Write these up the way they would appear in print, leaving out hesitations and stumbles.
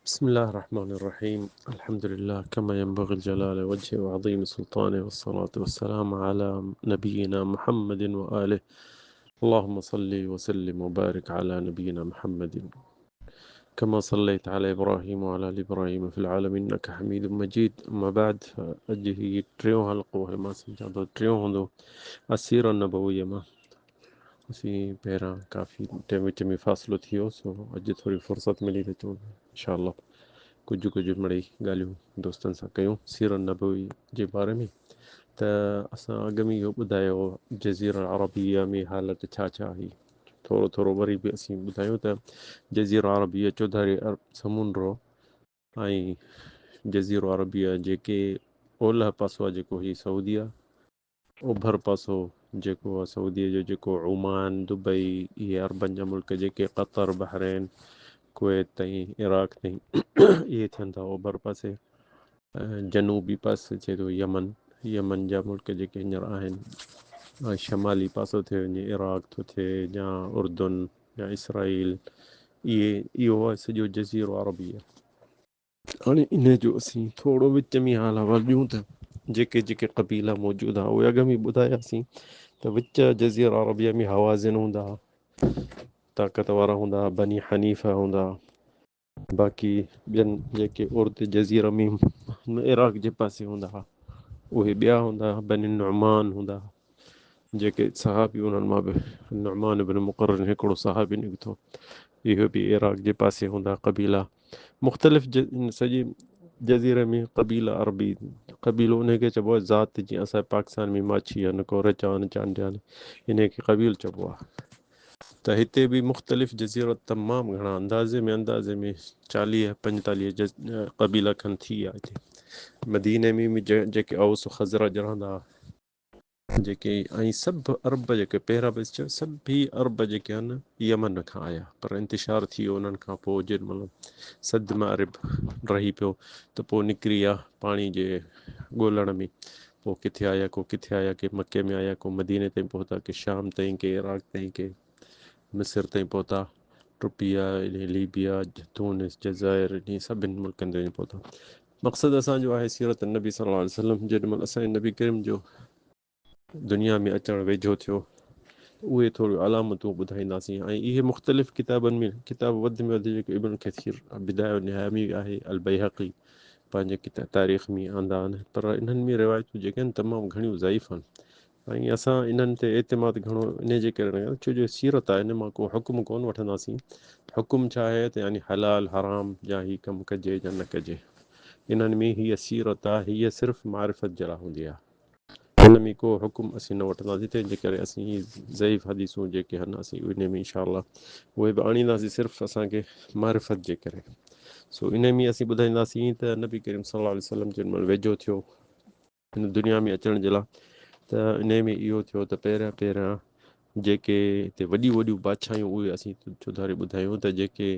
بسم الله الرحمن الرحيم. الحمد لله كما ينبغي الجلال وجهه وعظيم سلطانه، والصلاة والسلام على نبينا محمد وآله. اللهم صل وسلم وبارك على نبينا محمد كما صليت على إبراهيم وعلى آل إبراهيم في العالمين إنك حميد مجيد. أما بعد فأجه تريو حلقو ما سمجھادو تريو ہوندو السيرة النبوية ما असीं पहिरां काफ़ी टाइम विच में फ़ासिलो थी वियो, सो अॼु थोरी फ़ुर्सत मिली त चऊं इंशाअल्लाह कुझु मिड़ई ॻाल्हियूं दोस्तनि सां कयूं सीरत नबवी जे बारे में। त असां अॻ में इहो ॿुधायो जज़ीरा अरबिया में हालत छा हुई, थोरो वरी बि असीं ॿुधायूं त जज़ीरा अरबिया चौधारी समुंड ऐं जज़ीरो अरबिया जेके ओलह पासो आहे जेको हीउ सऊदी आहे, ओभर पासो जेको आहे सऊदीअ जो जेको ओमान दुबई इहे अरबनि जा मुल्क जेके क़तर बहरैन कुवैत ताईं इराक ताईं इहे थियनि था ओभर पासे। जनूबी पासे थिए थो यमन जा मुल्क जेके हींअर आहिनि, ऐं शमाली पासो थिए वञे इराक थो थिए या उर्दन या इसराईल, इहो आहे सॼो जज़ीरो अरबी आहे। हाणे इन जो असीं थोरो विच में हाल अहवाल ॾियूं त जेके क़बीला मौजूदु आहे उहे अॻ में ॿुधायासीं त विच जज़ीरा अरबिया में हवाज़िन हूंदा, ताक़त वारा हूंदा, बनी हनीफ़ा हूंदा, बाक़ी ॿियनि जेके उर्द जज़ीरा में इराक जे पासे हूंदा उहे ॿिया हूंदा, बनी नुमान हूंदा जेके सहाबी उन्हनि मां बि नुमान बिन मुक़र्रन हिकिड़ो सहाबी निकितो, इहो बि इराक जे पासे हूंदा क़बीला। मुख़्तलिफ़ सॼे जज़ीरे में क़बीला अरबी क़बीलो उनखे चइबो आहे ज़ात, जीअं असांजे पाकिस्तान में माछी आहिनि, कोरचान चांडियान, इन खे क़बील चइबो आहे। त हिते बि मुख़्तलिफ़ जज़ीरा तमामु घणा अंदाज़े में 40-45 क़बीला खनि थी विया हिते। मदीने में बि जेके औस ख़ज़रज रहंदा जेके, ऐं सभु अरब जेके पहिरां बि चयो सभई अरब जेके आहिनि यमन खां आया, पर इंतिशार थी वियो उन्हनि खां पोइ जेॾीमहिल सद मग़रिब रही पियो त पोइ निकिरी विया पाणी जे ॻोल्हण में, पोइ किथे आया के मके में आया, को मदीने ताईं पहुता, के शाम ताईं, के इराक ताईं, के मिस्र ताईं पहुता, ट्रुपिया लीबिया तूनिस जज़ाइर इन सभिनि मुल्कनि ताईं पहुता। मक़सदु असांजो आहे सीरत नबी सल्लल्लाहु अलैहि वसल्लम जेॾीमहिल असांजे नबी करीम जो दुनिया में अचणु वेझो थियो उहे थोरियूं अलामतूं ॿुधाईंदासीं। ऐं इहे मुख़्तलिफ़ किताबनि में किताब वधि में वधि जेके इब्न कसीर बिदाया निहाया में आहे, अल बैहक़ी पंहिंजे तारीख़ में आंदा आहिनि, पर इन्हनि में रिवायतूं जेके आहिनि तमामु घणियूं ज़ईफ़ आहिनि ऐं असां इन्हनि ते एतिमाद घणो इन जे करे छो जो सीरत आहे, इन मां को हुकुम कोन वठंदासीं। हुकुम छा आहे त यानी हलाल हराम या हीअ कमु कजे या न कजे, इन्हनि में हीअ सीरत आहे, हीअ सिर्फ़ु मारिफत जे लाइ हूंदी आहे, हिन में को हुकुम असीं न वठंदासीं। तंहिंजे करे असीं ज़ईफ़ हदीसूं जेके आहिनि असीं उन में इंशाअल्लाह उहे बि आणींदासीं सिर्फ़ु असांखे मारिफत जे करे। सो इन में असीं ॿुधाईंदासीं त नबी करीम सल्लल्लाहु अलैहि वसल्लम जेॾीमहिल वेझो थियो हिन दुनिया में अचण जे लाइ, त इन में इहो थियो त पहिरियां जेके हिते वॾियूं बादशाहियूं उहे असीं चौधारी ॿुधायूं त जेके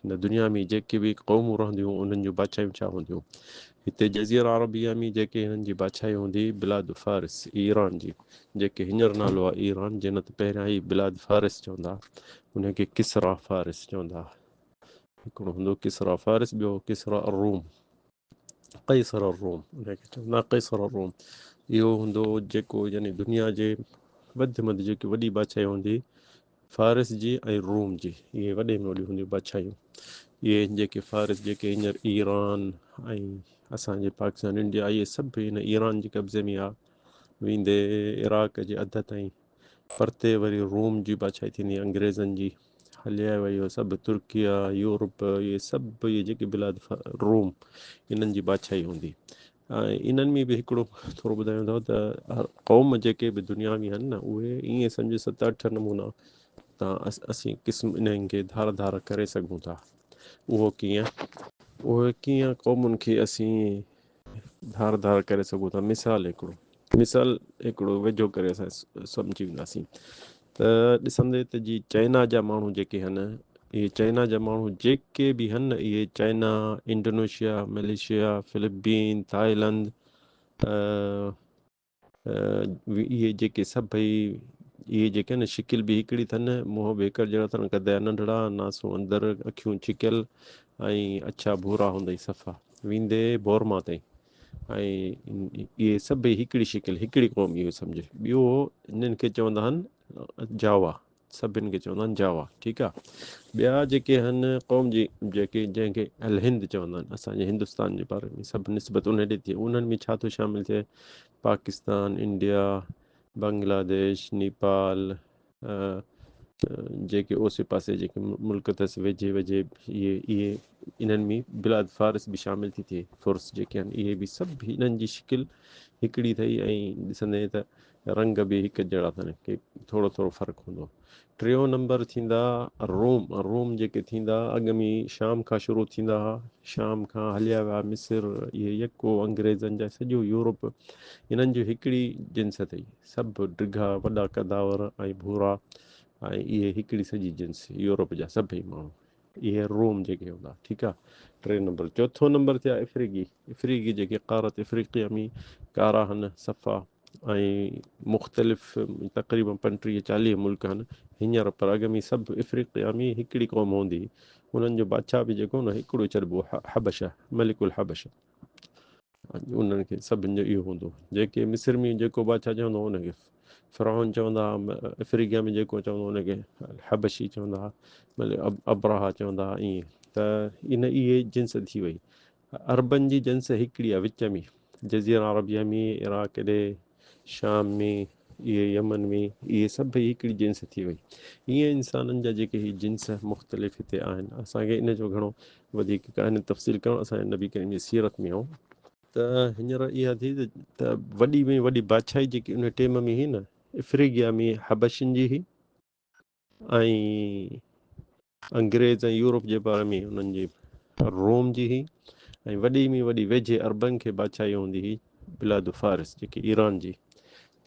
हिन दुनिया में जेके बि क़ौमूं रहंदियूं उन्हनि जूं बादशाहियूं छा हूंदियूं। हिते जज़ीरा अरबिया में जेके हिननि जी बादशाही हूंदी बिलाद फ़ारिस ईरान जी, जेके हींअर नालो आहे ईरान, जिन त पहिरियां ई बिलाद फ़ारिस चवंदा, उनखे किसरा फ़ारिस चवंदा। हिकिड़ो हूंदो किसरा फ़ारिस, ॿियो किसरा रूम, कैसर रूम उनखे चवंदा, कैसर रूम। इहो हूंदो जेको यानी दुनिया जे वधि में वधि जेकी वॾी बादशाही हूंदी फ़ारिस जी ऐं रूम जी, इहे वॾे में वॾियूं हूंदियूं बादशाहियूं। इहे जेके फ़ारिस जेके हींअर ईरान ऐं असांजे पाकिस्तान इंडिया, इहे सभु हिन ईरान जे कब्ज़े में आहे, वेंदे इराक जे अध ताईं, परते वरी रूम जी बादशाही थींदी अंग्रेज़नि जी, हलिया वई सभु तुर्किया यूरोप, इहे सभु इहे जेके बिलाद रूम इन्हनि जी बादशाही हूंदी। ऐं इन्हनि में बि हिकिड़ो थोरो ॿुधायूं अथव त क़ौम जेके बि दुनिया में आहिनि न, उहे ईअं सम्झो 7-8 नमूना तव्हां असीं क़िस्म इन्हनि खे धार करे सघूं था। उहे कीअं क़ौमुनि खे असीं धार करे सघूं था। मिसाल हिकिड़ो वेझो करे असां सम्झी वेंदासीं त ॾिसंदे त जी चाइना जा माण्हू जेके आहिनि, इहे चाइना जा माण्हू जेके बि आहिनि, इहे China, Indonesia, Malaysia, Philippine, Thailand, इहे जेके सभई इहे जेके आहिनि शिकिल बि हिकिड़ी अथनि, मुंहुं बि हिकड़ जहिड़ा अथनि, कदा नंढड़ा, नासूं अंदरि, अखियूं छिकियल, ऐं अछा भूरा हूंदई सफ़ा, वेंदे बोरमा ताईं। ऐं इहे सभई हिकिड़ी शिकिल, हिकिड़ी क़ौम इहो सम्झे। ॿियो इन्हनि खे चवंदा आहिनि जावा, सभिनि खे चवंदा आहिनि जावा, ठीकु आहे। ॿिया जेके आहिनि क़ौम जी जेके जंहिंखे अल हिंद चवंदा आहिनि, असांजे हिंदुस्तान जे बारे में सभु निस्बत उन ॾे थिए, उन्हनि में छा थो शामिलु थिए? पाकिस्तान, इंडिया, बांग्लादेश, नेपाल, जेके ओसे पासे जेके मुल्क अथसि वेझे वेझे, इहे इन्हनि में बिलाद फारिस बि शामिलु थी थिए। फुर्स जेके आहिनि इहे बि सभु इन्हनि जी शिकिल हिकिड़ी अथई, ऐं ॾिसंदे त रंग बि हिकु जहिड़ा अथनि, की थोरो थोरो फ़र्क़ु हूंदो। टियों नंबर थींदा रोम। रोम जेके थींदा अॻ में शाम खां शुरू थींदा हुआ, शाम खां हलिया विया मिस्र, इहे यको अंग्रेज़नि जा सॼो यूरोप, इन्हनि जो हिकिड़ी जिन्स अथई, सभु डिघा वॾा कदावर ऐं भूरा, ऐं इहे हिकिड़ी सॼी जिन्स यूरोप जा सभई माण्हू, इहे रोम जेके हूंदा, ठीकु आहे। 3 नंबर। चौथो नंबर थिया इफ्रीकी। इफ्रीकी जेके क़ारत इफ्रीक़िया में कारा आहिनि सफ़ा, ऐं मुख़्तलिफ़ तक़रीबन 35-40 मुल्क आहिनि हींअर, पर अॻ में सभु इफ्रीक़िया में हिकिड़ी क़ौम हूंदी हुई। उन्हनि जो बादशाह बि जेको न हिकिड़ो चइबो हबशा, मलिकुल हबशा, उन्हनि खे सभिनि जो इहो हूंदो। जेके मिस्र में जेको बादशाह चवंदो हो उनखे फ़िरौन चवंदा हुआ, इफ्रीक़िया में जेको चवंदो उनखे हबशी चवंदा हुआ, मतिलबु अब्राहा चवंदा हुआ। ईअं त इहे जिन्स थी वई। अरबनि जी जिन्स हिकिड़ी आहे विच में, जज़ीरा अरबिया में, इराक ॾे, शाम में, इहे यमन में, इहे सभई हिकिड़ी जिन्स थी वई। ईअं इंसाननि जा जेके हीअ जिन्स मुख़्तलिफ़ हिते आहिनि, असांखे इन जो घणो वधीक कहानी तफ़सील करणु असांजे नबी करीम जी सीरत में हो। त हींअर इहा थी त वॾी में वॾी बादशाही जेकी उन टाइम में हुई न, इफ्रीगिया में हबशिन जी हुई, ऐं अंग्रेज़ ऐं यूरोप जे बारे में उन्हनि जी रोम जी हुई, ऐं वॾी में वॾी वेझे अरबनि खे बादशाही हूंदी हुई बिलाद फारिस जेकी ईरान जी।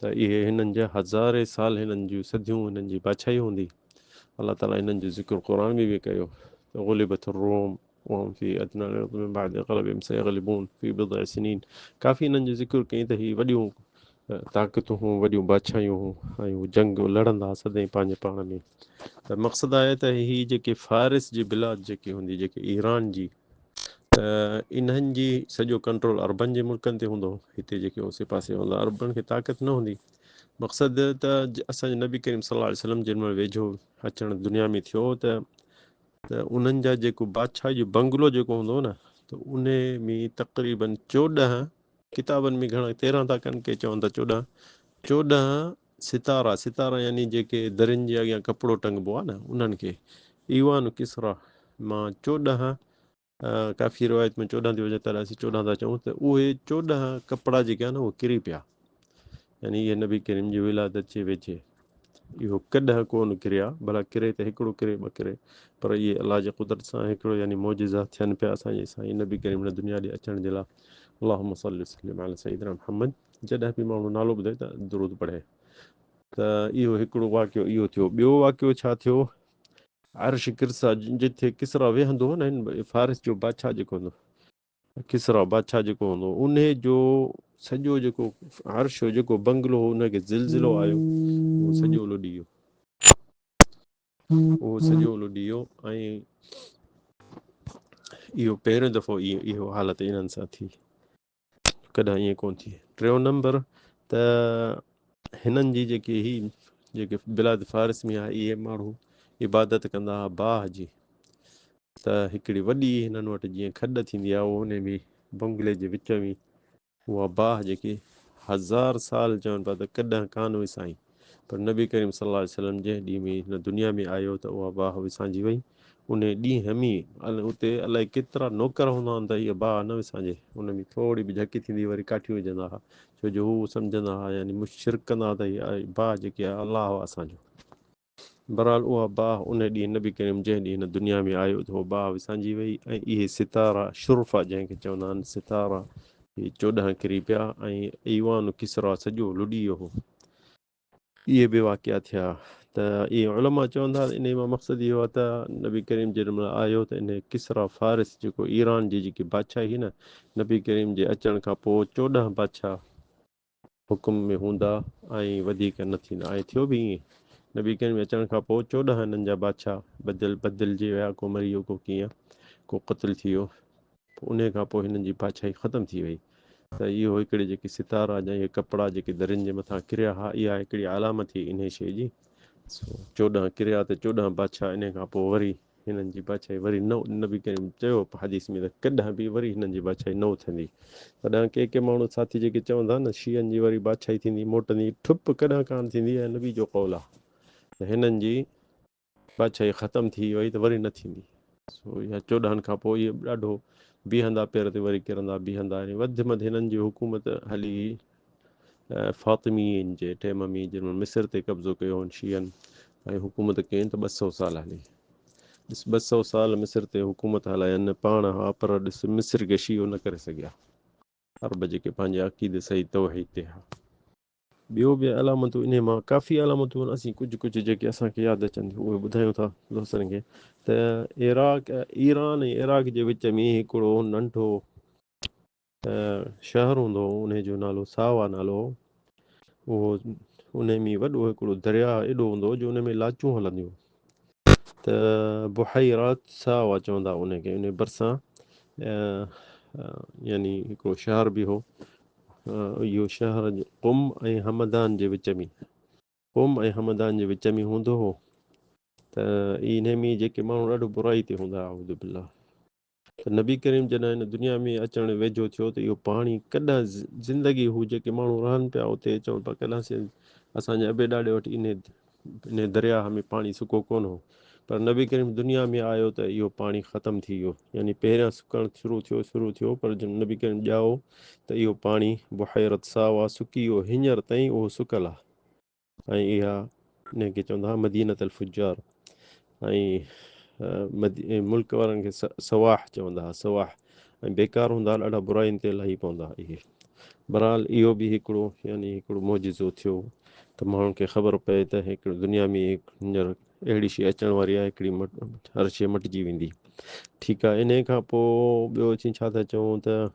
त इहे हिननि जा हज़ारे साल, हिननि जूं सदियूं हिननि जी बादशाही हूंदी। अलाह ताला हिननि जो ज़िक्र क़ुर में बि कयो त ग़ुलिबत रोम वहम फी अदना अर्द मिन बअद ग़लबिहिम सयग़लिबून फी बिज़अ सिनीन। काफ़ी हिननि जो ज़िक्र कई त हीअ वॾियूं ताक़तूं हुयूं, वॾियूं बादशाहियूं हुयूं, ऐं उहे जंग लड़ंदा सदाईं पंहिंजे पाण में। त मक़सदु आहे त हीअ जेके फारिस जी बिलाद जेकी हूंदी, जेके ईरान जी, त इन्हनि जी सॼो कंट्रोल अरबनि जे मुल्कनि ते हूंदो। हिते जेके ओसे पासे हूंदा अरबनि खे ताक़त न हूंदी। मक़सदु त असांजे नबी करीम सल्लल्लाहु अलैहि वसल्लम जिन महिल वेझो अचणु दुनिया में थियो त उन्हनि जा जेको बादशाह जो बंगलो जेको हूंदो न, त उन में तक़रीबन 14 किताबनि में घणा 13 था कनि, के चवनि था 14 सितारा। सितारा यानी जेके दरियुनि जे अॻियां कपिड़ो टंगबो आहे न, उन्हनि खे ईवान किसरा मां 14, काफ़ी रिवायत में 14 थी वञे, त असीं 14 था चऊं, त उहे 14 कपिड़ा जेके आहे न उहे किरी पिया। यानी इहे नबी करीम जी विलादत जे वेझे इहो कॾहिं कोन किरिया, भला किरे त हिकिड़ो किरे ॿ किरे, पर इहे अलाह जे कुदरत सां हिकिड़ो यानी मौजिज़ा थियनि पिया असांजे साईं नबी करीम हिन दुनिया ॾे अचण जे लाइ। अल्लाहुम्मा सल्लि वसल्लिम अला सय्यिदिना मुहम्मद। जॾहिं बि माण्हू नालो ॿुधे त दुरूद पढ़े। त इहो हिकिड़ो वाक़ियो इहो थियो। ॿियो वाक़ियो छा थियो? अर्श किरसा जिथे किसरा वेहंदो हो न, हिन फारिस जो बादशाह जेको हूंदो, किसरा बादशाह जेको हूंदो, उन जो सॼो जेको अर्श हो, जेको बंगलो हो, उनखे ज़िलज़िलो आयो, उहो सॼो लुॾी वियो। उहो सॼो लुॾी वियो, ऐं इहो पहिरियों दफ़ो इहो हालत इन्हनि सां थी, कॾहिं ईअं कोन थी। 3 नंबर त हिननि जी जेकी जेके बिलाद फारिस में आहे, इहे माण्हू इबादत कंदा हुआ बाह जी। त हिकिड़ी वॾी हिननि वटि जीअं खॾ थींदी आहे, उहो उन में बंगले जे विच में उहा बाह जेकी 1000 साल चवनि पिया त कॾहिं कान विसाई, पर नबी करीम सल्लल्लाहु अलैहि वसल्लम जंहिं ॾींहुं में हिन दुनिया में आयो त उहा बाह विसाइजी वई। उन ॾींहुं में उते अलाए केतिरा नौकर हूंदा आहिनि त इहा बाह न विसाइजे। उन में थोरी बि झकी थींदी वरी काठियूं विझंदा हुआ, छो जो हू सम्झंदा हुआ यानी मुशिरक कंदा हुआ त इहा बाह जेकी आहे अलाह आहे असांजो। बहरहाल उहा बाह उन ॾींहुं नबी करीम जंहिं ॾींहुं हिन दुनिया में आयो त उहा बाह विसाइजी वई, ऐं इहे सितारा शुरफ़ा जंहिंखे चवंदा आहिनि सितारा, इहे 14 किरी पिया, ऐं ईवान किसरा सॼो लुॾी वियो हो। इहे बि वाक़िया थिया। त इहे उलमा चवंदा इन मां मक़सदु इहो आहे त नबी करीम जेॾी महिल आयो त इन किसरा फारिस जेको ईरान जी जेकी बादशाही हुई न, नबी करीम जे अचण खां पोइ 14 बादशाह हुकुम में हूंदा, ऐं वधीक न थींदा। ऐं थियो बि ईअं, नबी करीम अचण खां पोइ 14 हिननि जा बादशाह बदिलजी विया, को मरी वियो को कीअं, को क़त्ल थी वियो, उन खां पोइ हिननि जी बादशाही ख़तमु थी वई। त इहो हिकिड़े जेके सितारा या इहे कपिड़ा जेके दरियुनि जे मथां किरिया हा, इहा हिकिड़ी अलामत थी इन शइ जी। 14 किरिया त 14 बादशाह, इन खां पोइ वरी हिननि जी बादशाही वरी नबी करीम चयो हदीस में त कॾहिं बि वरी हिननि जी बादशाही न उथंदी। तॾहिं के माण्हू साथी जेके चवंदा न शीयनि जी वरी बादशाही थींदी मोटंदी, ठुप कॾहिं कान थींदी, ऐं नबी जो कौल आहे त हिननि जी बादशाही ख़तमु थी वई त वरी न थींदी। सो इहा 14 खां पोइ इहे ॾाढो बीहंदा पेर ते वरी किरंदा, बीहंदा, वधि में वधि हिननि जी हुकूमत हली फ़ातिमीन जे टाइम में, जिन मिस्र ते कब्ज़ो कयो हुन शीयनि ऐं हुकूमत कयनि त 200 साल हली। ॾिस 200 साल मिस्र ते हुकूमत हलायनि पाण हा, पर ॾिस मिस्र खे शीयो न करे सघिया। अरब जेके पंहिंजे अक़ीदे सही तौहीद ते हा। ॿियो बि अलामतूं इन मां काफ़ी अलामतूं आहिनि, असीं कुझु जेके असांखे यादि अचनि उहे ॿुधायूं था दोस्तनि खे। त ईरान ऐं इराक जे विच में हिकिड़ो नंढो शहर हूंदो हो, उन जो नालो सावा नालो। उहो उन में वॾो हिकिड़ो दरिया एॾो हूंदो जो उन में लाचूं हलंदियूं, त बुहैरत सावा चवंदा उनखे। उन भरिसां यानी हिकिड़ो शहर बि हो। इहो शहर क़ुम ऐं हमदान जे विच में, क़ुम ऐं हमदान जे विच में हूंदो हो। त इन में जेके माण्हू ॾाढो बुराई ते हूंदा हुआ, अऊज़ु बिल्लाह। त नबी करीम जॾहिं हिन दुनिया में अचणु वेझो थियो त इहो पाणी कॾहिं ज़िंदगी हू जेके माण्हू रहनि पिया उते चवनि पिया कॾहिं असांजे अबे ॾाॾे वटि इन दरिया में पाणी सुको कोन हो, पर नबी करीम दुनिया में आयो त इहो पाणी ख़तमु थी वियो। यानी पहिरियां सुकणु शुरू थियो, पर जब नबी करीम ॼाओ त इहो पाणी बुहैरत सावा सुकी वियो, हींअर ताईं उहो सुकल आहे। ऐं इहा इनखे चवंदा हुआ मदीनतुल फुज्जार, ऐं मुल्क वारनि खे सवाह चवंदा हुआ, सवाह। ऐं बेकार हूंदा ॾाढा बुराइनि ते लही पवंदा इहे। बहरहाल इहो बि हिकिड़ो यानी हिकिड़ो मौजिज़ो थियो त माण्हुनि खे ख़बर पए त हिकिड़ो दुनिया में हींअर अहिड़ी शइ अचण वारी आहे, हिकिड़ी हर शइ मटिजी वेंदी। ठीकु आहे। इन खां पोइ ॿियो असीं छा था चऊं त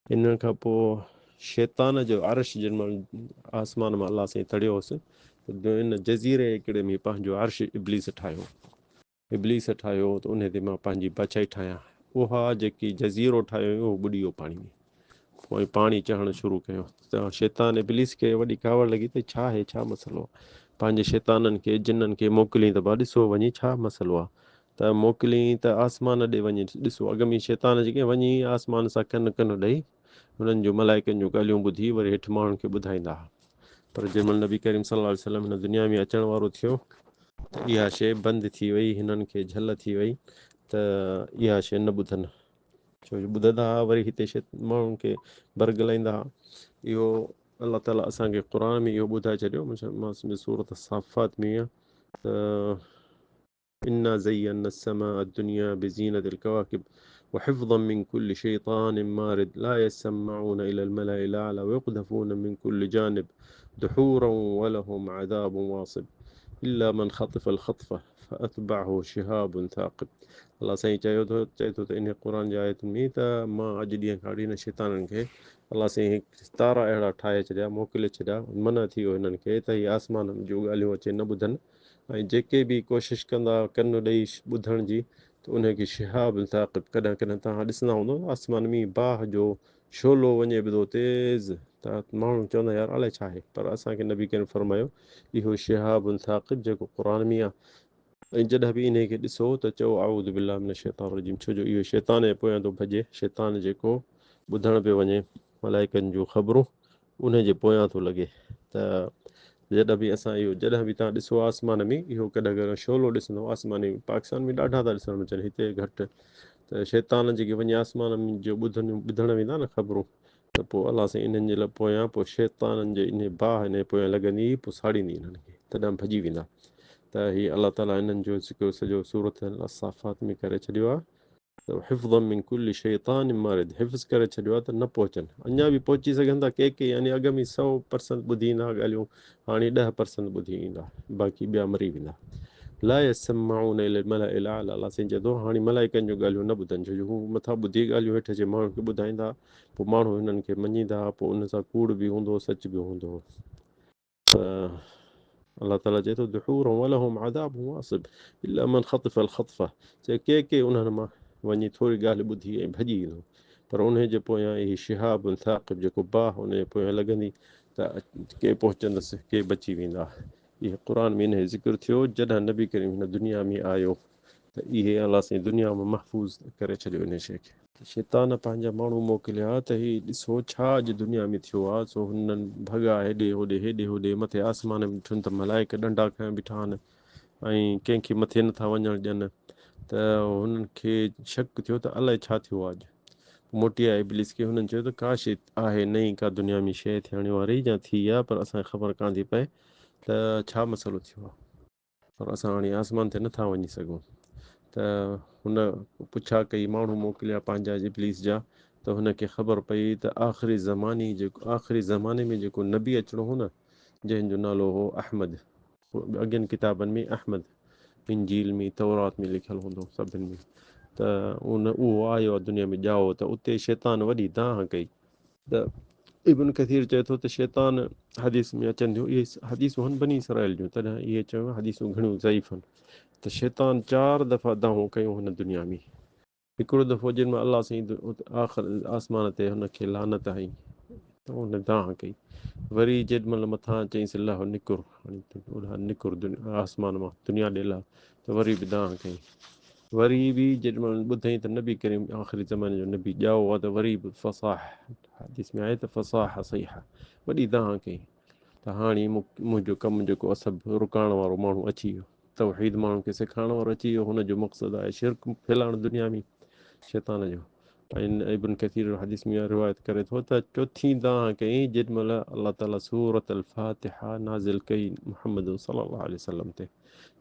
इन खां पोइ शैतान जो अर्श जिन महिल आसमान मां अलाह साईं तड़ियो हुअसि, त इन जज़ीरे हिकिड़े में पंहिंजो अर्श इब्लीस ठाहियो। इब्लीस ठाहियो त उन ते मां पंहिंजी बादशाही ठाहियां। उहा जेकी जज़ीरो ठाहियो उहो ॿुॾी वियो पाणी में, पोइ पाणी चढ़णु शुरू कयो। त शैतान इब्लीस खे वॾी कावड़ लॻी त छा आहे, छा मसइलो आहे। पंहिंजे शैताननि खे जिन्हनि खे मोकिलियईं त भाउ ॾिसो वञी छा मसइलो आहे। त मोकिलियईं त आसमान ॾे वञी ॾिसो, अॻ में शैतान जेके वञी आसमान सां कन ॾेई हुननि जो मलाइकनि जूं ॻाल्हियूं ॿुधी वरी हेठि माण्हुनि खे ॿुधाईंदा हुआ। पर जंहिं महिल नबी करीम सल्लल्लाहु अलैहि वसल्लम हिन दुनिया में अचण वारो थियो त इहा शइ बंदि थी वई, हिननि खे झल थी वई त इहा शइ न ॿुधनि। छो जो ॿुधंदा हुआ वरी हिते माण्हुनि खे बरगलाईंदा हुआ। इहो अलाह ताला असांखे क़ुर में इहो ॿुधाए छॾियो, मां सूरत साफ़ात में आहे त इन्ना ज़य्यना अस्समाअ दुनिया बिज़ीनतिल कवाकिब वहिफ़्ज़म मिन कुल्लि शैतानिन मारिद ला यस्मऊना इलल मलाइल अला वयुक़्ज़फ़ूना मिन कुल्लि जानिब दुहूरन वलहुम अज़ाबुन वासिब इल्ला मन ख़तिफ़ल ख़त्फ़ह फ़अतबअहु शिहाबुन थाक़िब। अलाह साईं चए थो त इन क़ुर जी आयतुनि में त मां अॼु ॾींहं खां वठी हिन शैताननि खे अलाह साईं तारा अहिड़ा ठाहे छॾिया, मोकिले छॾिया, मना थी वियो हिननि खे त इहे आसमान जूं ॻाल्हियूं अचे न ॿुधनि। ऐं जेके बि कोशिशि कंदा कन ॾेई ॿुधण जी त उनखे शिहाब ताक़िब, कॾहिं कॾहिं तव्हां ॾिसंदा हूंदो आसमान में बाहि जो शोलो वञे पियो तेज़, त माण्हू चवंदा यार अलाए छा आहे, पर असांखे नबी करीम फरमायो इहो शिहाब थाक़िब जेको क़ुर में आहे। ऐं जॾहिं बि इन खे ॾिसो त चओ अऊज़ु बिल्लाहि मिनश शैतानिर रजीम, छो जो इहो शैतान जे पोयां थो भॼे। शैतान जेको ॿुधण पियो वञे मलाइकनि जूं ख़बरूं, उन जे पोयां थो लॻे। त जॾहिं बि असां इहो जॾहिं बि तव्हां ॾिसो आसमान में इहो कॾहिं कॾहिं शोलो ॾिसंदो आसमान में, पाकिस्तान में ॾाढा था ॾिसण में अचनि, हिते घटि। त शैतान जेके वञी आसमान जो ॿुधण वेंदा न ख़बरूं, त पोइ अलाह साईं इन्हनि जे लाइ पोयां पोइ शैताननि जे इन बाहि हिन जे पोयां लॻंदी, पोइ साड़ींदी हिननि खे, तॾहिं भॼी वेंदा। त हीअ अलाह ताला हिननि जो सॼो सूरत साफ़ात में करे छॾियो आहे त हिफ़्ज़म मिन कुल्लि शैतानिन मारिद, हिफ़्ज़ करे छॾियो आहे त न पहुचनि। अञा बि पहुची सघनि था के यानी अॻ में 100% ॿुधी ईंदा ॻाल्हियूं, हाणे 10% ॿुधी ईंदा, बाक़ी ॿिया मरी वेंदा। ला यस्मऊना इलल मलाइल अला, अलाह साईं चए थो हाणे मलाइकनि जूं ॻाल्हियूं न ॿुधनि, छो जो हू मथां ॿुधी ॻाल्हियूं हेठि जे माण्हुनि खे ॿुधाईंदा, पोइ माण्हू हिननि खे मञींदा, पोइ उन सां कूड़ बि हूंदो सच बि हूंदो। त अलाह ताला चए थो दुहूरन वलहुम अज़ाबुन वासिब इल्ला मन ख़तिफ़ल ख़त्फ़ह, के उन्हनि मां वञी थोरी ॻाल्हि ॿुधी ऐं भॼी ईंदो, पर उन जे पोयां इहे शिहाब साक़िब जेको बाह उन जे पोयां लॻंदी त के पहुचंदसि के बची वेंदा। इहे क़ुर में इन ज़िक्र थियो जॾहिं नबी करीम हिन दुनिया में आयो त इहे अलाह साईं दुनिया में महफ़ूज़ करे छॾियो इन शइ खे। शैतान पंहिंजा माण्हू मोकिलिया त हीउ ॾिसो छा अॼु दुनिया में थियो आहे, सो हुननि भॻा हेॾे होॾे मथे आसमान में ॾिठुनि त मलाइक डंडा खणी बीठा आहिनि ऐं कंहिंखे मथे नथा वञणु ॾियनि, त हुननि खे शक थियो त अलाए छा थियो आहे। अॼु मोटी आहे इब्लिस खे, हुननि चयो त का शइ आहे नई का दुनिया में शइ थियण वारी या थी आहे पर असांखे ख़बर कान थी पए त छा मसइलो थियो आहे, पर असां हाणे आसमान ते नथा वञी सघूं। त हुन पुछा कई, माण्हू मोकिलिया पंहिंजा इब्लिस जा, त हुनखे ख़बर पई त आख़िरी ज़माने में जेको नबी अचिणो हो न, जंहिंजो नालो हो अहमद, अॻियनि किताबनि में अहमद, इंजील में तौरात में लिखियलु हूंदो सभिनि में, त उहो आयो आहे दुनिया में ॼाओ त उते शैतान वॾी दांह कई। त इब्न कसीर चए थो त शैतान हदीस में अचनि थियूं, इहे हदीसूं आहिनि बनी इसराइल जूं, तॾहिं इहे चयो हदीसूं घणियूं ज़ईफ़ आहिनि, त शैतान 4 दफ़ा दांहूं कयूं हिन दुनिया में। हिकिड़ो दफ़ो जंहिं महिल अलाह साईं आख़िर आसमान ते हुनखे लानत हई त हुन दांह कई, वरी जेॾी महिल मथां चईंसि अलाह निकुर, निकुर आसमान मां दुनिया ॾे लाइ, त वरी बि दांह कई। वरी बि जेॾी महिल ॿुधई त नबी करीम आख़िरी ज़माने जो नबी ॼाओ आहे, त वरी बि फसाह हदीस में आहे त फसाह सही आहे, वॾी दांह कई। त हाणे मुंहिंजो कमु जेको आहे सभु रुकाइण वारो माण्हू अची वियो, तौहीद माण्हुनि खे सेखारण वारो अची वियो, हुनजो मक़सदु आहे शिरक फैलाइणु दुनिया में शैतान जो। ऐं इब्न कसीर हदीस में रिवायत करे थो त चोथीं दांह कई जेॾी महिल अलाह ताला सूरत अल-फातिहा नाज़िल कई मुहम्मद सल्लल्लाहु अलैहि वसल्लम ते,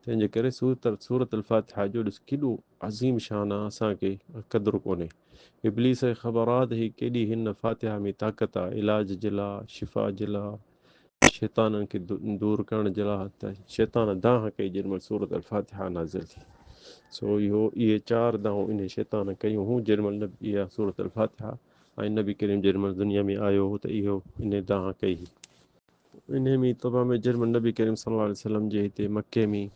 तंहिंजे करे सूरत अल-फातिहा जो ॾिस केॾो अज़ीम शान आहे, असांखे क़दुरु कोन्हे। इब्लीस खे ख़बर आहे त हीअ केॾी हिन फातिहा में ताक़त आहे, इलाज जे लाइ, शिफ़ा जे लाइ, शैताननि खे दूरि करण जे लाइ, त शैतान दांह कई जेॾी महिल सूरत अल-फातिहा नाज़िल थी। सो इहे 4 दांहूं इन शैतान कयूं हूं जेॾी महिल इहा सूरत अल-फातिहा ऐं नबी करीम जेॾी महिल दुनिया में आयो हो त इहो इन दांह कई। इन में तबा में जेॾी महिल नबी करीम सल्लल्लाहु अलैहि वसल्लम जे हिते मके में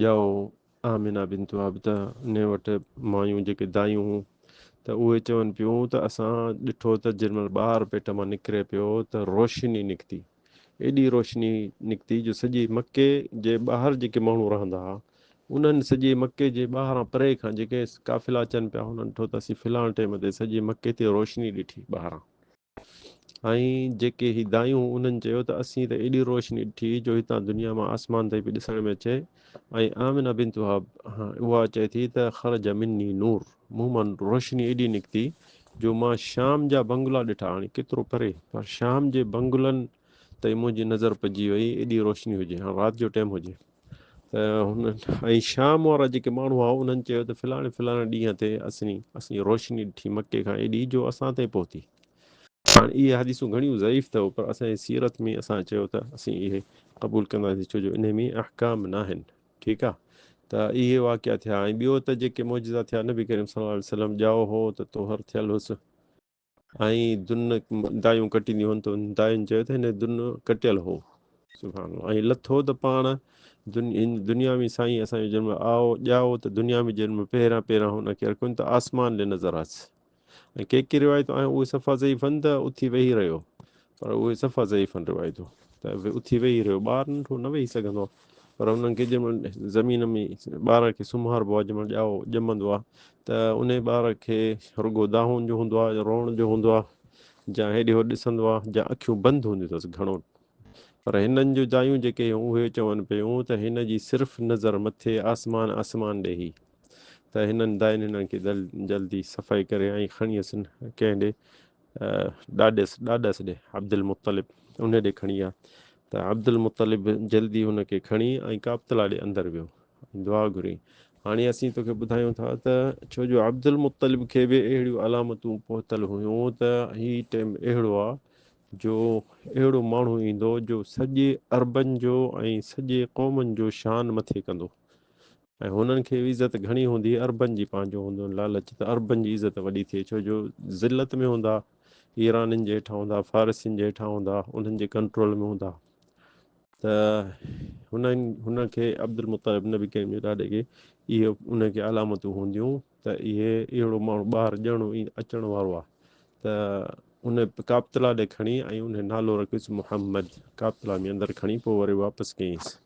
ॼाओ आमिना बिनत वहब, त उन वटि मायूं जेके दायूं हुयूं त उहे चवनि पियूं त असां ॾिठो त जेॾी महिल ॿार पेट मां निकिरे पियो त रोशनी निकिती, एॾी रोशनी निकिती जो सॼे मके जे ॿाहिरि जेके माण्हू रहंदा हुआ उन्हनि सॼे मके जे ॿाहिरां परे खां जेके काफ़िला अचनि पिया हुननि ॾिठो त असीं फ़िलहाल टाइम ते सॼे मके ते रोशनी ॾिठी ॿाहिरां। ऐं जेके ही दायूं उन्हनि चयो त असीं त एॾी रोशनी ॾिठी जो हितां दुनिया मां आसमान ताईं बि ॾिसण में अचे। ऐं आमिना बिनत वहब उहा चए थी त ख़रज मिन्नी नूर, मूं मां रोशनी एॾी निकिती जो मां शाम जा बंगला ॾिठा, हाणे केतिरो परे पर शाम जे बंगलनि ताईं मुंहिंजी नज़र पइजी वई, एॾी रोशनी हुजे, हाणे राति जो टाइम हुजे त हुन। ऐं शाम वारा जेके माण्हू हुआ उन्हनि चयो त फ़लाणे ॾींहं ते असीं रोशनी ॾिठी मके खां एॾी जो असां ताईं पहुती। हाणे इहे हदीसूं घणियूं ज़ईफ़ अथव, पर असांजी सीरत में असां चयो त असीं इहे क़बूलु कंदासीं, छो जो इन में अहकाम न आहिनि। ठीकु आहे, त इहे वाक़िया थिया। ऐं ॿियो त जेके मौजज़ा थिया, नबी करीम सल्लल्लाहु अलैहि वसल्लम ॼाओ हो त तोहर थियलु हुउसि ऐं दुन दायूं कटींदियूं हुअनि त दायुनि चयो त हिन दुन कटियलु हो, सुभाणे ऐं लथो त पाण दुनिया में साईं असांजो जन्म ॼाओ त दुनिया में जन्म पहिरियां हुनखे रखुनि त आसमान ॾे नज़र अचे। ऐं के रिवायतूं आहिनि उहे सफ़ा ज़ईफ़ आहिनि त उथी वेही रहियो, पर उहे सफ़ा ज़ईफ़ आहिनि रिवायतूं, त उथी वेही रहियो, ॿार नंढो न वेही सघंदो आहे। पर उन्हनि खे जंहिं महिल ज़मीन में ॿार खे सुम्हारिबो आहे, जंहिं महिल ॼमंदो आहे त उन ॿार खे रुॻो दाहुनि जो हूंदो आहे या रोअण जो हूंदो आहे, या हेॾे होॾे ॾिसंदो आहे, या अखियूं बंदि हूंदियूं अथसि घणो। पर हिननि जूं दायूं जेके उहे चवनि पियूं त हिन जी सिर्फ़ु नज़र मथे आसमान ॾे ई, त हिननि दायुनि हिननि खे जल्दी सफ़ाई करे ऐं खणी अचनि कंहिं ॾे ॾाॾस ॾे अब्दुल मुत्तलिब, उन ॾे खणी विया त अब्दुल मुत्तलिब जल्दी हुनखे खणी ऐं काबतुल्ला ॾे अंदरि वियो, दुआ घुरी। हाणे असीं तोखे ॿुधायूं था त छो जो अब्दुल मुत्तलिब खे बि अहिड़ियूं अलामतूं पहुतल हुयूं त हीउ टाइम अहिड़ो आहे जो अहिड़ो माण्हू ईंदो जो सॼे अरबनि जो ऐं सॼे क़ौमुनि जो शान मथे कंदो। ऐं हुननि खे इज़त घणी हूंदी, अरबनि जी पंहिंजो हूंदो लालच, त अरबनि जी इज़त वॾी थिए, छो जो ज़िलत में हूंदा, ईराननि जे हेठां हूंदा, फ़ारसियुनि जे हेठां हूंदा, उन्हनि जे कंट्रोल में हूंदा। त हुनखे अब्दुल मुत्तलिब नबी करीम जे ॾाॾे खे इहे उनखे अलामतूं हूंदियूं त इहे अहिड़ो माण्हू ॿाहिरि ॼणो अचण वारो आहे, त उन काबतला ॾे खणी ऐं उन नालो रखियुसि मुहम्मद, काबतला में अंदरि खणी पोइ वरी वापसि कयईंसि।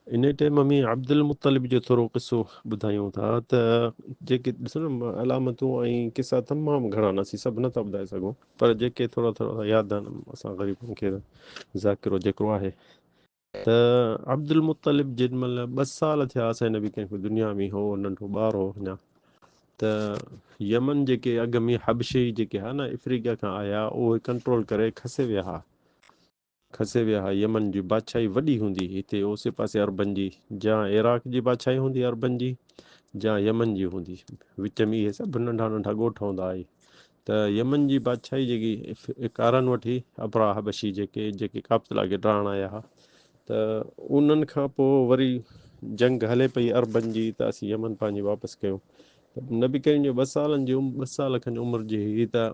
इन टाइम में अब्दुल मुतलिब जो थोरो किसो ॿुधायूं था त जेके ॾिसो न अलामतूं ऐं किसा तमामु घणा आहिनि, असीं सभु नथा ॿुधाए सघूं, पर जेके थोरा थोरा यादि आहिनि असां ग़रीबनि खे ज़ाकिरो जेतिरो आहे। त अब्दुल मुतलिब जेॾी महिल 2 साल थिया असांजे नबी कंहिं दुनिया में हो, नंढो ॿार हो अञा, त यमन जेके अॻ में हबशी जेके हा न अफ्रीका खां आया, उहे कंट्रोल करे खसे विया हा, यमन जी बादशाही वॾी हूंदी हिते ओसे पासे अरबनि जी, जा इराक जी बादशाही हूंदी अरबनि जी, जा यमन जी हूंदी, विच में इहे सभु नंढा नंढा ॻोठ हूंदा हुआ। त यमन जी बादशाही जेकी कारनि वठी अबरा हबशी जेके काबतला खे ॾाहण आया हुआ, त उन्हनि खां पोइ वरी जंग हले पई अरबनि जी, त असीं यमन पंहिंजी वापसि कयूं। त नबी करीम जो 2 सालनि जी 2 साल खनि उमिरि जी हुई त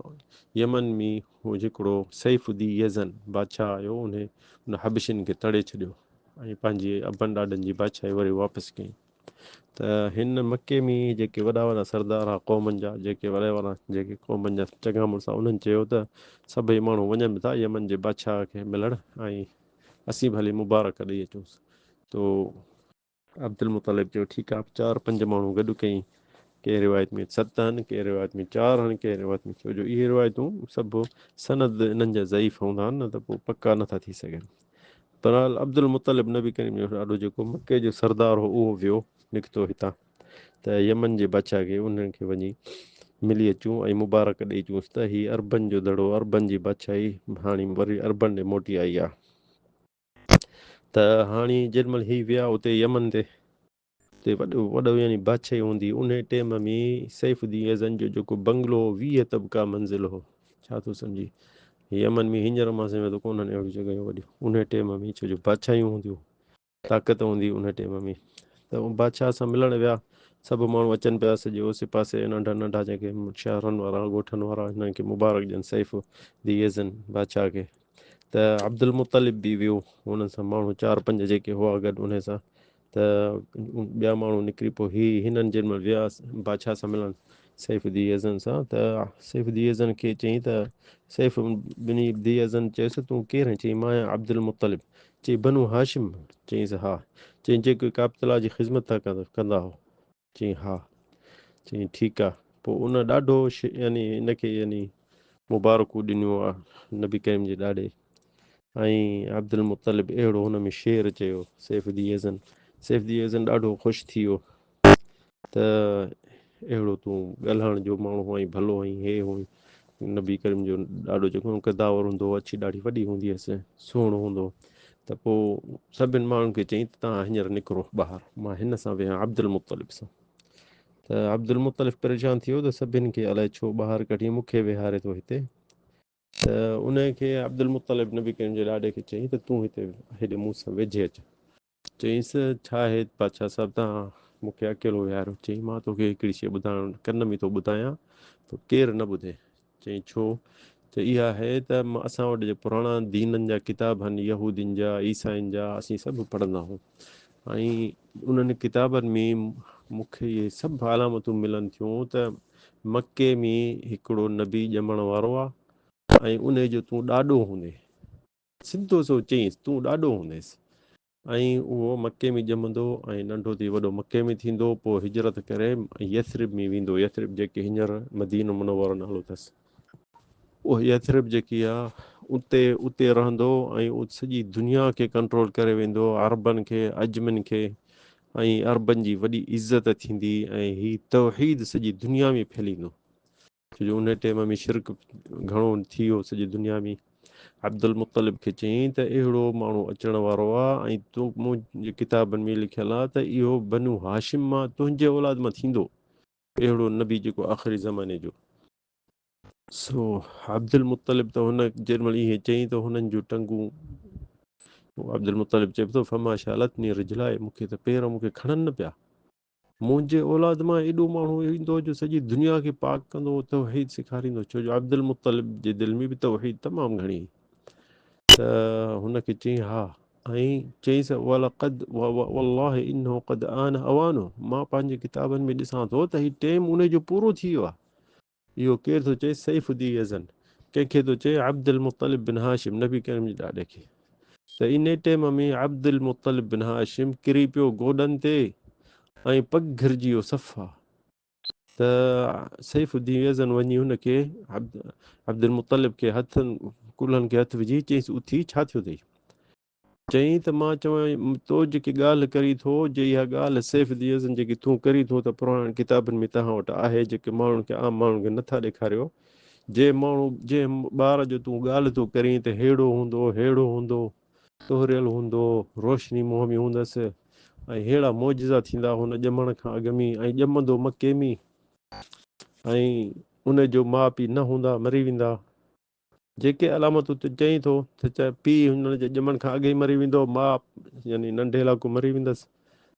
यमन में हो हिकिड़ो सैफ़ुद्दीन यज़न बादशाह आयो, उन हबशिन खे तड़े छॾियो ऐं पंहिंजी अबनि ॾाॾनि जी बादशाही वरी वापसि कयईं। त हिन मके में जेके वॾा वॾा सरदार हुआ क़ौमनि जा, जेके वॾा वॾा जेके क़ौमनि जा चङा मुड़ुस, उन्हनि चयो त सभई माण्हू वञनि था यमन जे बादशाह खे मिलण, ऐं असीं भली मुबारक ॾेई अचूंसि। तो अब्दुल मुतलिब चयो ठीकु आहे, 4-5 माण्हू गॾु कयईं, कंहिं रिवायत में 7 आहिनि, कंहिं रिवायत में 4 आहिनि, कंहिं रिवायत में, छो जो इहे रिवायतूं सभु सनद इन्हनि जा ज़ईफ़ हूंदा आहिनि न, त पोइ पका नथा थी सघनि। बहरहाल अब्दुल मुतलिब नबी करीम जो ॾाढो जेको मके जो सरदार हो, उहो वियो निकितो हितां, त यमन जे बादशाह खे उन्हनि खे वञी मिली अचूं ऐं मुबारक ॾेई अचूंसि त हीअ अरबनि जो दड़ो, अरबनि जी बादशाही हाणे वरी अरबनि ॾे मोटी आई आहे। त हाणे जेॾीमहिल हीअ विया उते यमन ते वॾो यानी बादशाही हूंदी, उन टाइम में सैफ़ुद्दीन यज़न जो जेको बंगलो 20 तबका मंज़िल हो, छा थो सम्झी, यमन में हींअर मासे में त कोन्हनि अहिड़ियूं जॻहियूं वॾियूं, उन टाइम में छो जो बादशाहियूं हूंदियूं, ताक़त हूंदी उन टाइम में, त बादशाह सां मिलण विया, सभु माण्हू अचनि पिया, सॼे ओसे पासे नंढा नंढा जेके शहरनि वारा ॻोठनि वारा, हिननि खे मुबारक ॾियनि सैफ़ुद्दीन यज़न बादशाह खे। त अब्दुल मुतलिब बि वियो, हुन सां माण्हू 4-5 जेके हुआ गॾु उन सां, त ॿिया माण्हू निकिरी, पोइ हिननि जेॾीमहिल विया बादशाह सां मिलण सैफ़ुद्दीन यज़न सां, त सैफ़ुद्दीन यज़न खे चयईं त सैफ़ुद्दीन यज़न चयसि तूं केरु आहीं? चयईं मां आहियां अब्दुल मुतलिब। चयईं बनु हाशिम? चयईंसि हा। चयईं जेके काबतला जी ख़िदमत था कंदा हो? चयईं हा। चयईं ठीकु आहे। पोइ उन ॾाढो यानी हिनखे यानी मुबारकूं ॾिनियूं आहे नबी करीम जे ॾाॾे, ऐं अब्दुल मुतलिब अहिड़ो हुन में शेर चयो सैफ़ुद्दीन यज़न ॾाढो ख़ुशि थी वियो, त अहिड़ो तूं ॻाल्हाइण जो माण्हू आहीं, भलो आहीं, हे हुअईं। नबी करीम जो ॾाढो जेको कदावर हूंदो, अछी ॾाढी वॾी हूंदी हुअसि, सुहिणो हूंदो, त पोइ सभिनि माण्हुनि खे चयईं त तव्हां हींअर निकिरो ॿाहिरि, मां हिन सां विया अब्दुल मुतलिब सां। त अब्दुल मुतलिब परेशान थी वियो त सभिनि खे अलाए छो ॿाहिरि कढी मूंखे विहारे थो हिते, त उनखे अब्दुल मुतलिब नबी करीम जे ॾाॾे खे चयईं त तूं हिते हेॾे मूं सां वेझे अचु। चयईंसि छा आहे बादशाह साहिबु, तव्हां मूंखे अकेलो विहारियो? चयईं मां तोखे हिकिड़ी शइ ॿुधाइण कन में थो ॿुधायां, त केरु न ॿुधे। चयईं छो? त इहा आहे त असां वटि जे पुराणा दीननि जा किताब आहिनि, यहूदियुनि जा, ईसाइनि जा, असीं सभु पढ़ंदा आहियूं, ऐं उन्हनि किताबनि में मूंखे इहे सभु अलामतूं मिलनि थियूं त मके में हिकिड़ो नबी ॼमण वारो आहे, ऐं उन जो तूं ॾाॾो हूंदे, सिधो सो चयईंसि तूं ॾाॾो हूंदेसि, ऐं उहो मके में ॼमंदो ऐं नंढो थी वॾो मके में थींदो, पोइ हिजरत करे यथरिब में वेंदो, यथरिब जेके हींअर मदीनो मुनव्वरो नालो अथसि, उहा यथरिब जेकी आहे उते रहंदो, ऐं सॼी दुनिया खे कंट्रोल करे वेंदो, अरबनि खे, अजमनि खे, ऐं अरबनि जी वॾी इज़त थींदी, ऐं हीअ तौहीद सॼी दुनिया में फैलींदो, छो जो उन टाइम में शिरक घणो थी वियो सॼी दुनिया में। अब्दुल मुतलिब खे चयईं त अहिड़ो माण्हू अचण वारो आहे, ऐं तूं मुंहिंजी किताबनि में लिखियलु आहे त इहो बनु हाशिम मां तुंहिंजे औलाद मां थींदो, अहिड़ो नबी जेको आख़िरी ज़माने जो। सो अब्दुल मुतलिब त हुन जेॾीमहिल इहे चयईं त हुननि जूं टंगूं, अब्दुल मुतलिब चए थो फमा शालतनी रिजलाए, मूंखे त पेर मूंखे खणनि न पिया, मुंहिंजे औलाद मां एॾो माण्हू ईंदो जो सॼी दुनिया खे पाक कंदो, तौहीद सेखारींदो, छो जो अब्दुल मुतलिब जे दिलि में बि तौहीद तमामु घणी। त हुनखे चयईं हा, ऐं चईंसि वलक़द वल्लाहि इन्नो क़द आन अवानो, मां पंहिंजे किताबनि में ॾिसां थो त हीउ टेम उन जो पूरो थी वियो आहे। इहो केरु थो चए? सैफ़ुद्दीन यज़न। कंहिंखे थो चए अब्दुल मुत्तलिब बिन हाशिम, नबी करीम जे ॾाॾे खे। त इन टाइम में अब्दुल मुत्तलिब बिन हाशिम किरी पियो गोॾनि ते ऐं पग घिरजी वियो सफ़ा। त सैफ़ुद्दीन यज़न वञी हुनखे अब्दुल मुत्तलिब खे हथनि कुल्हनि खे हथु विझी चईंसि उथी छा थियो अथई? चई त मां चवां तो जेकी ॻाल्हि करी थो, जे इहा ॻाल्हि सैफ़ुद्दीन यज़न जेकी तूं करी थो त पुराणनि किताबनि में तव्हां वटि आहे, जेके माण्हुनि खे आम माण्हुनि खे नथा ॾेखारियो। जे माण्हू जे ॿार जो तूं ॻाल्हि तूं करीं त हेड़ो हूंदो तोहरियल हूंदो, रोशनी मुंहं में हूंदसि ऐं हेड़ा मौजज़ा थींदा हुन ॼमण खां अॻु में, ऐं ॼमंदो मके में, ऐं उन जो माउ पीउ न हूंदा, मरी वेंदा। जेके अलामतूं तूं चईं थो त चाहे पीउ हुन जे ॼमण खां अॻु ई मरी वेंदो, माउ यानी नंढे लाको मरी वेंदसि।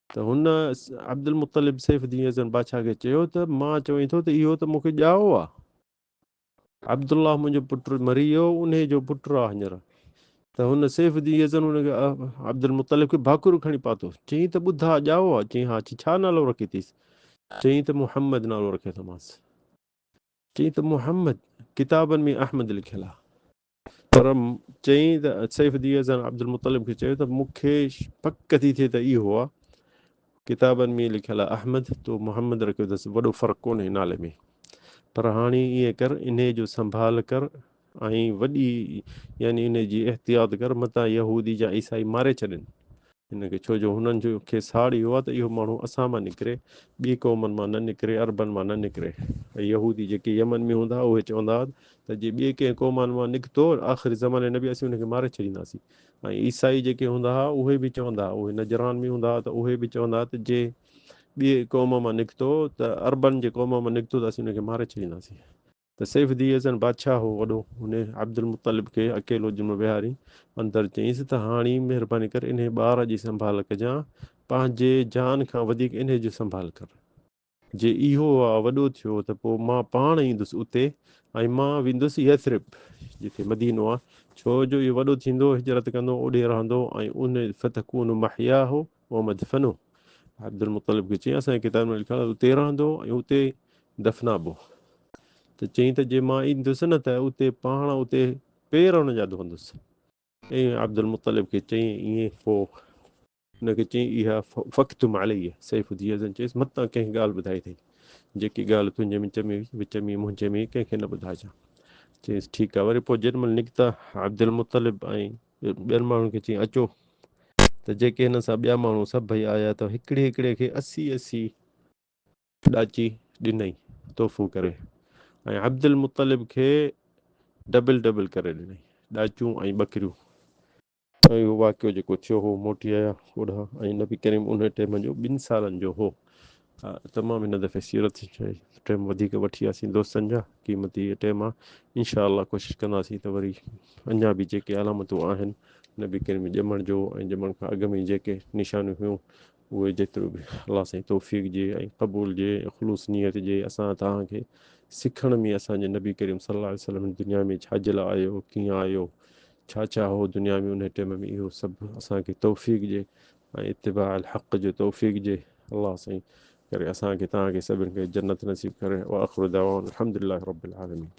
त हुन अब्दुल मुत्तलिब सैफ़ुद्दीन यज़न बादशाह खे चयो त मां चवां थो त इहो त मूंखे ॼाओ आहे, अब्दुल्लाह मुंहिंजो पुटु मरी वियो, उन जो पुटु आहे हींअर। त हुन सैफ़ुद्दीन यज़न हुनखे अब्दुल मुत्तलिब खे भाकुर खणी पातो। चईं त ॿुधा ॼाओ आहे? चईं हा। छा नालो रखी अथईसि? चईं त मुहम्मद नालो रखियो अथमांसि। चईं त मुहम्मद, किताबनि में अहमद लिखियलु आहे। पर चईं त सैफ़ुद्दीन यज़न अब्दुल मुत्तलिब खे चयो त मूंखे पक थी थिए त इहो आहे, किताबनि में लिखियलु आहे अहमद, तो मुहम्मद रखियो अथसि, वॾो फ़र्क़ु कोन्हे नाले में। पर हाणे ईअं कर, इन जो संभाल कर ऐं वॾी यानी इन जी एहतियात कर, मतां यहूदी जा ईसाई मारे छॾनि हिनखे, छो जो हुननि जो खे साड़ इहो आहे त इहो माण्हू असां मां निकिरे, ॿी क़ौमनि मां न निकिरे, अरबनि मां न निकिरे। ऐं यहूदी जेके यमन में हूंदा उहे चवंदा हुआ त जे ॿिए कंहिं क़ौमनि मां निकितो आख़िरी ज़माने में बि असीं हुनखे मारे छॾींदासीं। ऐं ईसाई जेके हूंदा हुआ उहे बि चवंदा हुआ, उहे नजरान में हूंदा हुआ त उहे बि चवंदा हुआ त जे ॿिए क़ौम मां निकितो त अरबनि जे क़ौम मां निकितो त असीं हुनखे मारे छॾींदासीं। त सैफ़ुद्दीन यज़न बादशाह हो वॾो, हुन अब्दुल मुत्तलिब खे अकेलो ॼिम विहारी अंदरि, चईंसि त हाणे महिरबानी करे इन ॿार जी संभाल कजां, पंहिंजे जान खां वधीक इन जो संभाल कर। जे इहो आहे वॾो थियो त पोइ मां पाण ईंदुसि उते, ऐं मां वेंदुसि यथरिब जिते मदीनो आहे, छो जो इहो वॾो थींदो, हिजरत कंदो, ओॾे रहंदो, ऐं उन फतकून महया हो ओ मदफ़नो। अब्दुल मुत्तलिब खे चईं असांजे किताब में लिखियलु आहे उते रहंदो ऐं उते दफ़नाबो। त चईं त जे मां ईंदुसि न त उते पाण उते पेर हुन जा धोईंदुसि। ऐं अब्दुल मुत्तलिब खे चईं ईअं, पोइ हुनखे चईं इहा फ़ख्तुम अलैहि, सैफ़ुद्दीन यज़न चयईसि मतां कंहिं ॻाल्हि ॿुधाई अथई, जेकी ॻाल्हि तुंहिंजे विच में मुंहिंजे में कंहिंखे न ॿुधाइजांइ। चयईसि ठीकु आहे। वरी पोइ जेॾीमहिल निकिता अब्दुल मुत्तलिब ऐं ॿियनि माण्हुनि खे चईं अचो, त जेके हिन सां ॿिया माण्हू सभई आया त हिकिड़े हिकिड़े खे 80 ॾाची ॾिनई तोहफ़ो करे, ऐं अब्दुल मुत्तलिब खे डबल करे ॾिनई ॾाचियूं ऐं ॿकरियूं। ऐं इहो वाक़ियो जेको थियो हो, मोटी आया ओॾा, ऐं नबी करीम उन टाइम जो 2 सालनि जो हो। हा, तमामु हिन दफ़े सीरत टाइम वधीक वठी वियासीं दोस्तनि जा, क़ीमती इहो टाइम आहे। इंशा अलाह कोशिशि कंदासीं त वरी अञा बि जेके अलामतूं आहिनि नबी करीम ॼमण जो ऐं ॼमण खां अॻु में जेके निशानियूं हुयूं, उहे जेतिरो बि अलाह साईं तौफ़ीक़ जे ऐं क़बूल जे ख़ुलूस नियत जे असां तव्हांखे सिखण में, असांजे नबी करीम सल्लल्लाहु अलैहि वसल्लम दुनिया में छाजे लाइ आयो, कीअं आयो, छा हो दुनिया में उन टाइम में, इहो सभु असांखे तौफ़ीक़ जे ऐं इत्तिबा अल हक़ जो तौफ़ीक़ जे। अलाह साईं करे असांखे तव्हांखे सभिनि खे जन्नत नसीब करे। व आख़िरु दअवाना अल्हम्दुलिल्लाहि रब्बिल आलमीन।